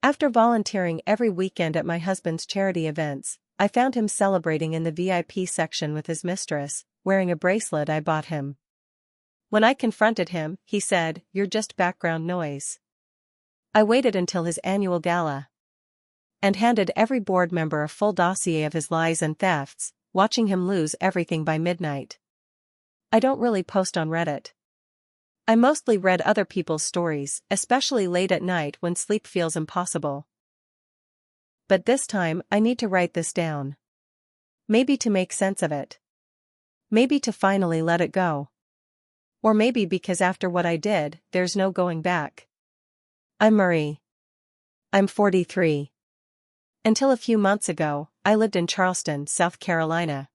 After volunteering every weekend at my husband's charity events, I found him celebrating in the VIP section with his mistress, wearing a bracelet I bought him. When I confronted him, he said, "You're just background noise." I waited until his annual gala and handed every board member a full dossier of his lies and thefts, watching him lose everything by midnight. I don't really post on Reddit. I mostly read other people's stories, especially late at night when sleep feels impossible. But this time, I need to write this down. Maybe to make sense of it. Maybe to finally let it go. Or maybe because after what I did, there's no going back. I'm Marie. I'm 43. Until a few months ago, I lived in Charleston, South Carolina.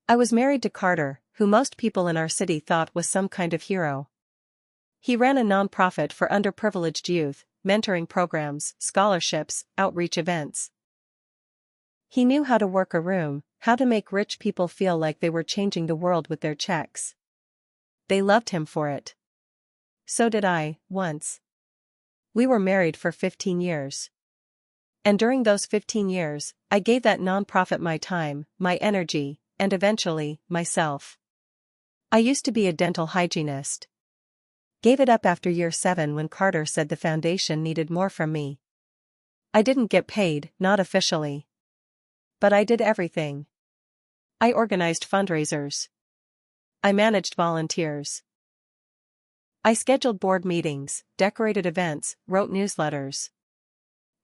I was married to Carter, who most people in our city thought was some kind of hero. He ran a nonprofit for underprivileged youth, mentoring programs, scholarships, outreach events. He knew how to work a room, how to make rich people feel like they were changing the world with their checks. They loved him for it. So did I, once. We were married for 15 years. And during those 15 years, I gave that nonprofit my time, my energy, and eventually, myself. I used to be a dental hygienist. Gave it up after year 7 when Carter said the foundation needed more from me. I didn't get paid, not officially. But I did everything. I organized fundraisers. I managed volunteers. I scheduled board meetings, decorated events, wrote newsletters.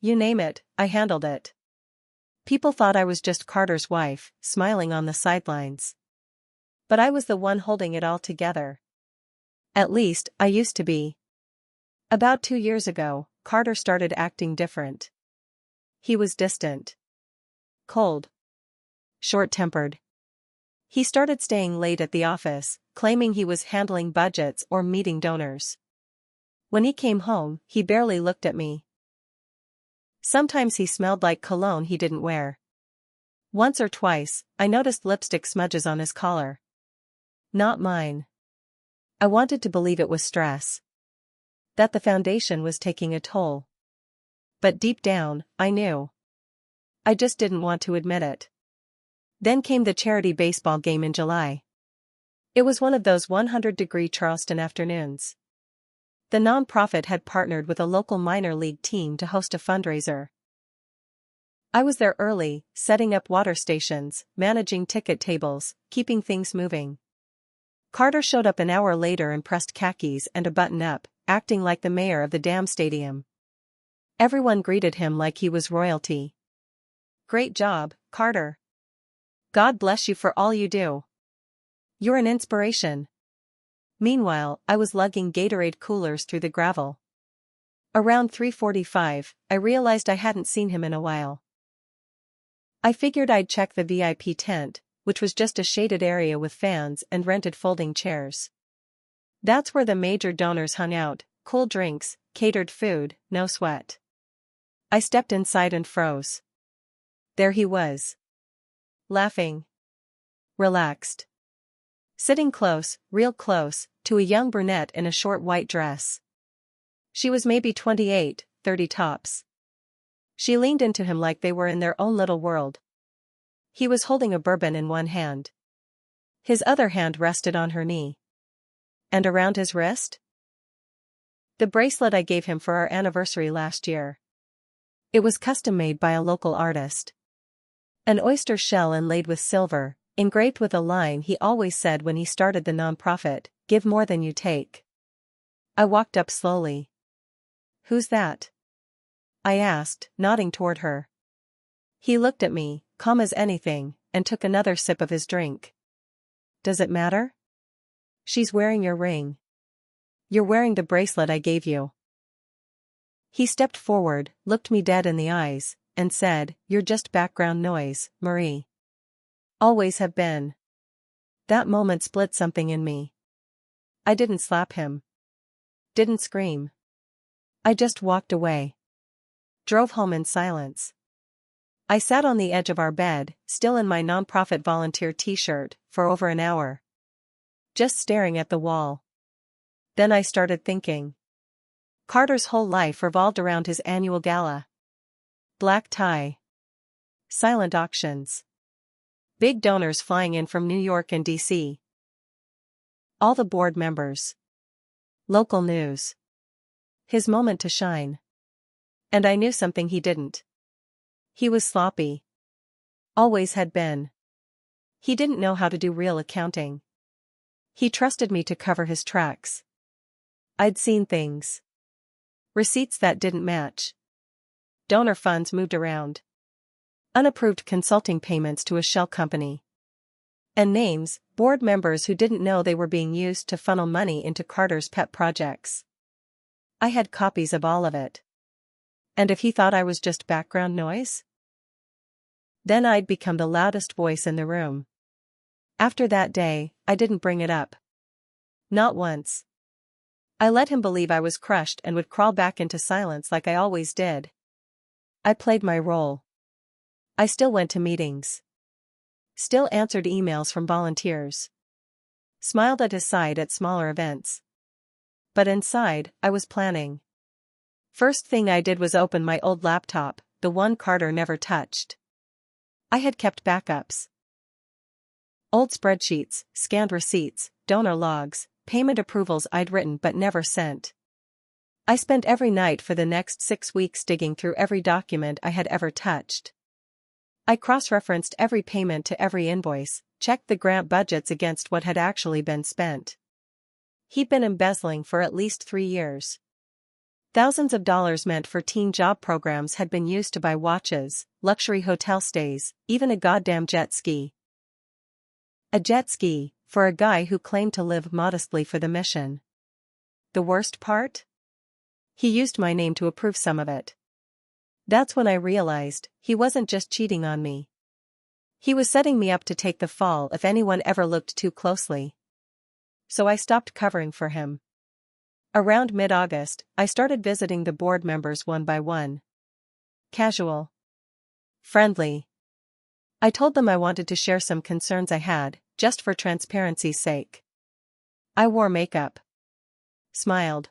You name it, I handled it. People thought I was just Carter's wife, smiling on the sidelines. But I was the one holding it all together. At least, I used to be. About 2 years ago, Carter started acting different. He was distant. Cold. Short-tempered. He started staying late at the office, claiming he was handling budgets or meeting donors. When he came home, he barely looked at me. Sometimes he smelled like cologne he didn't wear. Once or twice, I noticed lipstick smudges on his collar. Not mine. I wanted to believe it was stress. That the foundation was taking a toll. But deep down, I knew. I just didn't want to admit it. Then came the charity baseball game in July. It was one of those 100-degree Charleston afternoons. The nonprofit had partnered with a local minor league team to host a fundraiser. I was there early, setting up water stations, managing ticket tables, keeping things moving. Carter showed up an hour later in pressed khakis and a button-up, acting like the mayor of the damn stadium. Everyone greeted him like he was royalty. "Great job, Carter. God bless you for all you do. You're an inspiration." Meanwhile, I was lugging Gatorade coolers through the gravel. Around 3:45, I realized I hadn't seen him in a while. I figured I'd check the VIP tent, which was just a shaded area with fans and rented folding chairs. That's where the major donors hung out, cool drinks, catered food, no sweat. I stepped inside and froze. There he was. Laughing. Relaxed. Sitting close, real close, to a young brunette in a short white dress. She was maybe 28, 30 tops. She leaned into him like they were in their own little world. He was holding a bourbon in one hand. His other hand rested on her knee. And around his wrist? The bracelet I gave him for our anniversary last year. It was custom-made by a local artist. An oyster shell inlaid with silver, engraved with a line he always said when he started the nonprofit, "Give more than you take." I walked up slowly. "Who's that?" I asked, nodding toward her. He looked at me, calm as anything, and took another sip of his drink. "Does it matter?" "She's wearing your ring. You're wearing the bracelet I gave you." He stepped forward, looked me dead in the eyes, and said, "You're just background noise, Marie. Always have been." That moment split something in me. I didn't slap him. Didn't scream. I just walked away. Drove home in silence. I sat on the edge of our bed, still in my nonprofit volunteer t-shirt, for over an hour. Just staring at the wall. Then I started thinking. Carter's whole life revolved around his annual gala. Black tie. Silent auctions. Big donors flying in from New York and DC. All the board members. Local news. His moment to shine. And I knew something he didn't. He was sloppy. Always had been. He didn't know how to do real accounting. He trusted me to cover his tracks. I'd seen things. Receipts that didn't match. Donor funds moved around. Unapproved consulting payments to a shell company. And names, board members who didn't know they were being used to funnel money into Carter's pet projects. I had copies of all of it. And if he thought I was just background noise? Then I'd become the loudest voice in the room. After that day, I didn't bring it up. Not once. I let him believe I was crushed and would crawl back into silence like I always did. I played my role. I still went to meetings. Still answered emails from volunteers. Smiled at his side at smaller events. But inside, I was planning. First thing I did was open my old laptop, the one Carter never touched. I had kept backups. Old spreadsheets, scanned receipts, donor logs, payment approvals I'd written but never sent. I spent every night for the next 6 weeks digging through every document I had ever touched. I cross-referenced every payment to every invoice, checked the grant budgets against what had actually been spent. He'd been embezzling for at least 3 years. Thousands of dollars meant for teen job programs had been used to buy watches, luxury hotel stays, even a goddamn jet ski. A jet ski, for a guy who claimed to live modestly for the mission. The worst part? He used my name to approve some of it. That's when I realized he wasn't just cheating on me. He was setting me up to take the fall if anyone ever looked too closely. So I stopped covering for him. Around mid-August, I started visiting the board members one by one. Casual. Friendly. I told them I wanted to share some concerns I had, just for transparency's sake. I wore makeup. Smiled.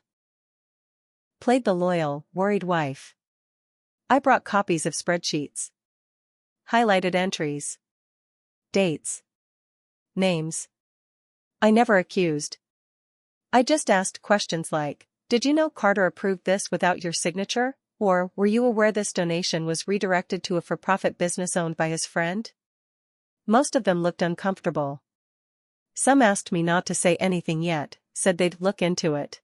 Played the loyal, worried wife. I brought copies of spreadsheets. Highlighted entries. Dates. Names. I never accused. I just asked questions like, did you know Carter approved this without your signature? Or, were you aware this donation was redirected to a for-profit business owned by his friend? Most of them looked uncomfortable. Some asked me not to say anything yet, said they'd look into it.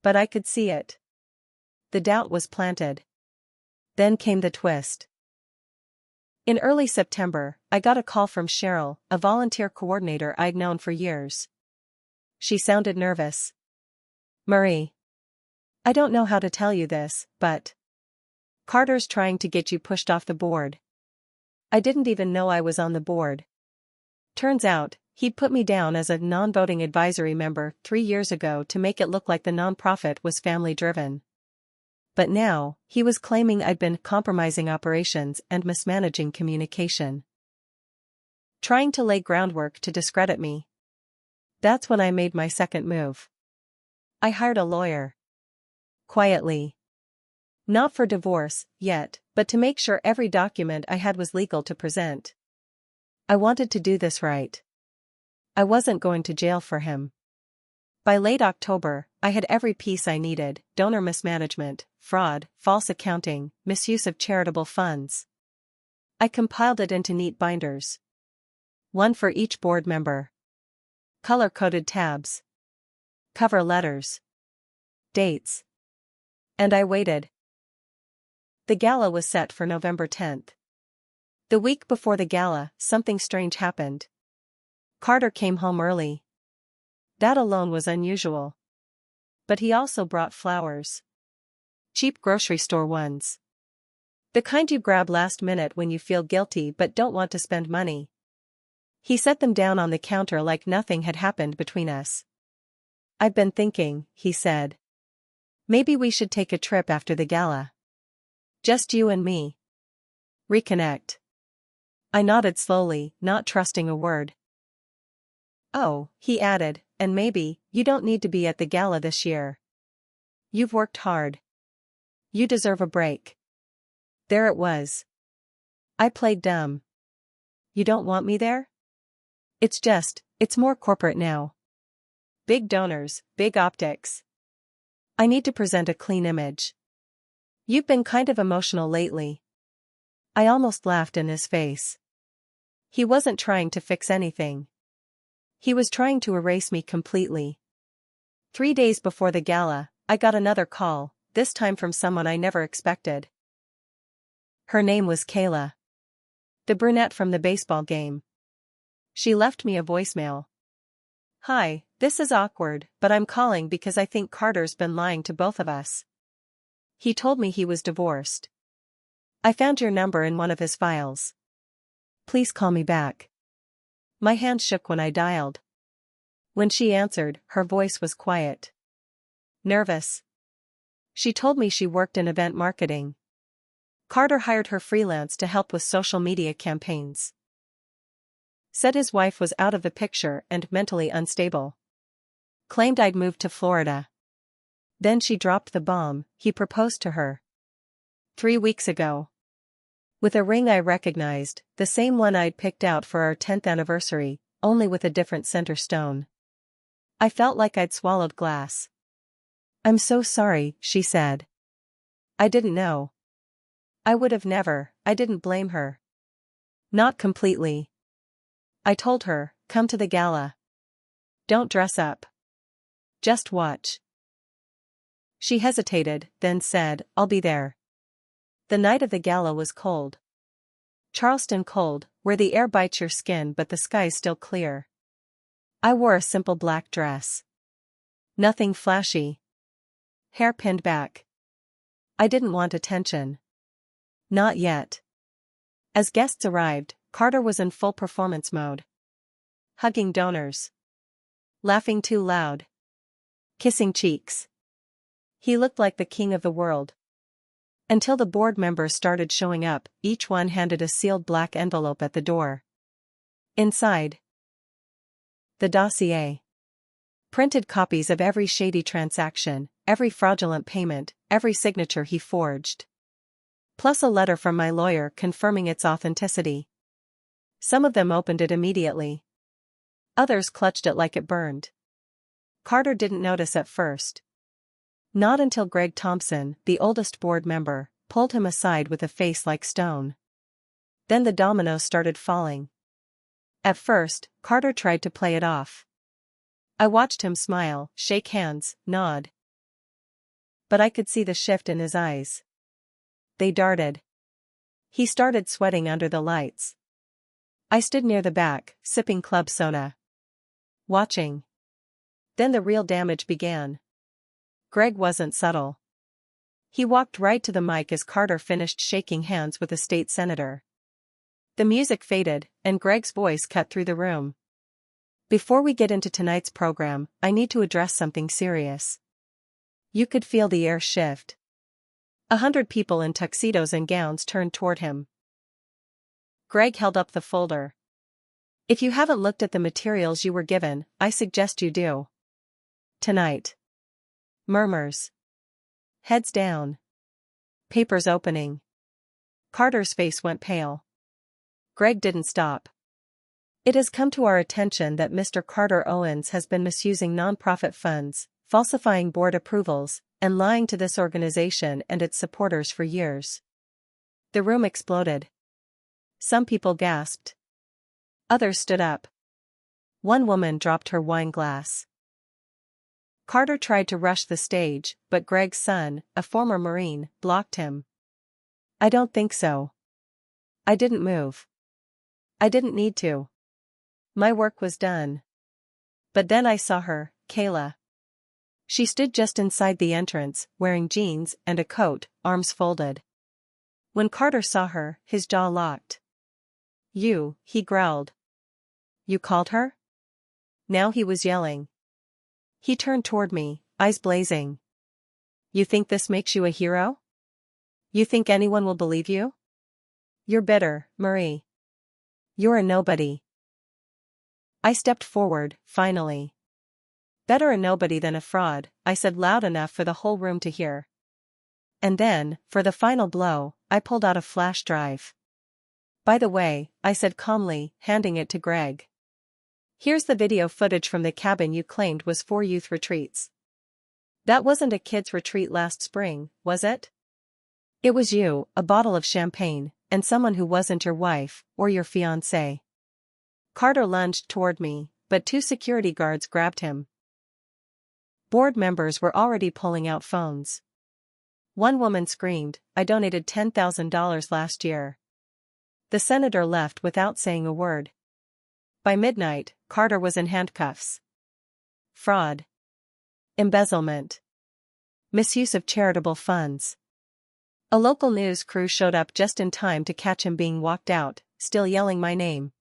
But I could see it. The doubt was planted. Then came the twist. In early September, I got a call from Cheryl, a volunteer coordinator I'd known for years. She sounded nervous. Marie. I don't know how to tell you this, but Carter's trying to get you pushed off the board. I didn't even know I was on the board. Turns out, he'd put me down as a non-voting advisory member 3 years ago to make it look like the nonprofit was family-driven. But now, he was claiming I'd been compromising operations and mismanaging communication. Trying to lay groundwork to discredit me. That's when I made my second move. I hired a lawyer. Quietly. Not for divorce, yet, but to make sure every document I had was legal to present. I wanted to do this right. I wasn't going to jail for him. By late October, I had every piece I needed: donor mismanagement, fraud, false accounting, misuse of charitable funds. I compiled it into neat binders. One for each board member. Color-coded tabs. Cover letters. Dates. And I waited. The gala was set for November 10th. The week before the gala, something strange happened. Carter came home early. That alone was unusual. But he also brought flowers. Cheap grocery store ones. The kind you grab last minute when you feel guilty but don't want to spend money. He set them down on the counter like nothing had happened between us. I've been thinking, he said. Maybe we should take a trip after the gala. Just you and me. Reconnect. I nodded slowly, not trusting a word. Oh, he added, and maybe, you don't need to be at the gala this year. You've worked hard. You deserve a break. There it was. I played dumb. You don't want me there? It's more corporate now. Big donors, big optics. I need to present a clean image. You've been kind of emotional lately. I almost laughed in his face. He wasn't trying to fix anything. He was trying to erase me completely. 3 days before the gala, I got another call, this time from someone I never expected. Her name was Kayla. The brunette from the baseball game. She left me a voicemail. Hi, this is awkward, but I'm calling because I think Carter's been lying to both of us. He told me he was divorced. I found your number in one of his files. Please call me back. My hand shook when I dialed. When she answered, her voice was quiet. Nervous. She told me she worked in event marketing. Carter hired her freelance to help with social media campaigns. Said his wife was out of the picture and mentally unstable. Claimed I'd moved to Florida. Then she dropped the bomb, he proposed to her. 3 weeks ago. With a ring I recognized, the same one I'd picked out for our 10th anniversary, only with a different center stone. I felt like I'd swallowed glass. I'm so sorry, she said. I didn't know. I would have never, I didn't blame her. Not completely. I told her, come to the gala. Don't dress up. Just watch. She hesitated, then said, I'll be there. The night of the gala was cold. Charleston cold, where the air bites your skin but the sky's still clear. I wore a simple black dress. Nothing flashy. Hair pinned back. I didn't want attention. Not yet. As guests arrived, Carter was in full performance mode. Hugging donors. Laughing too loud. Kissing cheeks. He looked like the king of the world. Until the board members started showing up, each one handed a sealed black envelope at the door. Inside. The dossier. Printed copies of every shady transaction, every fraudulent payment, every signature he forged. Plus a letter from my lawyer confirming its authenticity. Some of them opened it immediately. Others clutched it like it burned. Carter didn't notice at first. Not until Greg Thompson, the oldest board member, pulled him aside with a face like stone. Then the dominoes started falling. At first, Carter tried to play it off. I watched him smile, shake hands, nod. But I could see the shift in his eyes. They darted. He started sweating under the lights. I stood near the back, sipping club soda. Watching. Then the real damage began. Greg wasn't subtle. He walked right to the mic as Carter finished shaking hands with a state senator. The music faded, and Greg's voice cut through the room. Before we get into tonight's program, I need to address something serious. You could feel the air shift. 100 people in tuxedos and gowns turned toward him. Greg held up the folder. If you haven't looked at the materials you were given, I suggest you do. Tonight. Murmurs. Heads down. Papers opening. Carter's face went pale. Greg didn't stop. It has come to our attention that Mr. Carter Owens has been misusing nonprofit funds, falsifying board approvals, and lying to this organization and its supporters for years. The room exploded. Some people gasped. Others stood up. One woman dropped her wine glass. Carter tried to rush the stage, but Greg's son, a former Marine, blocked him. I don't think so. I didn't move. I didn't need to. My work was done. But then I saw her, Kayla. She stood just inside the entrance, wearing jeans and a coat, arms folded. When Carter saw her, his jaw locked. You, he growled. You called her? Now he was yelling. He turned toward me, eyes blazing. You think this makes you a hero? You think anyone will believe you? You're bitter, Marie. You're a nobody. I stepped forward, finally. Better a nobody than a fraud, I said loud enough for the whole room to hear. And then, for the final blow, I pulled out a flash drive. By the way, I said calmly, handing it to Greg. Here's the video footage from the cabin you claimed was for youth retreats. That wasn't a kids' retreat last spring, was it? It was you, a bottle of champagne, and someone who wasn't your wife, or your fiancé. Carter lunged toward me, but 2 security guards grabbed him. Board members were already pulling out phones. One woman screamed, "I donated $10,000 last year." The senator left without saying a word. By midnight, Carter was in handcuffs. Fraud. Embezzlement. Misuse of charitable funds. A local news crew showed up just in time to catch him being walked out, still yelling my name.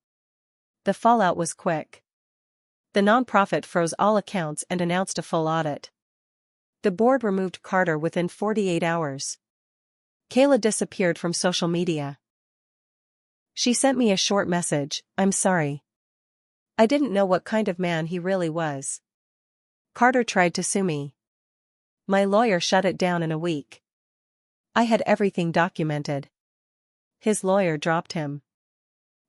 The fallout was quick. The nonprofit froze all accounts and announced a full audit. The board removed Carter within 48 hours. Kayla disappeared from social media. She sent me a short message, "I'm sorry. I didn't know what kind of man he really was." Carter tried to sue me. My lawyer shut it down in a week. I had everything documented. His lawyer dropped him.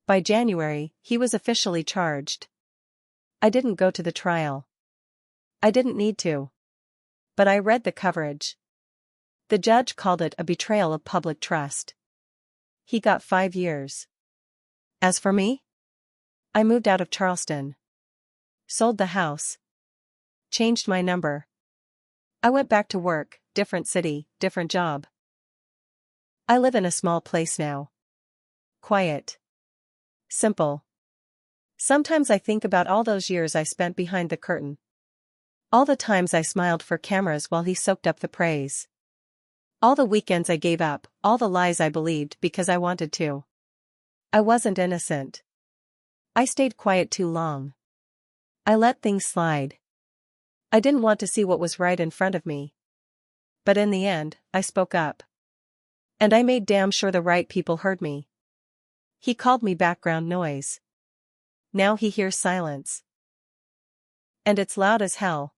By January, he was officially charged. I didn't go to the trial. I didn't need to. But I read the coverage. The judge called it a betrayal of public trust. He got 5 years. As for me? I moved out of Charleston. Sold the house. Changed my number. I went back to work, different city, different job. I live in a small place now. Quiet. Simple. Sometimes I think about all those years I spent behind the curtain. All the times I smiled for cameras while he soaked up the praise. All the weekends I gave up, all the lies I believed because I wanted to. I wasn't innocent. I stayed quiet too long. I let things slide. I didn't want to see what was right in front of me. But in the end, I spoke up. And I made damn sure the right people heard me. He called me background noise. Now he hears silence. And it's loud as hell.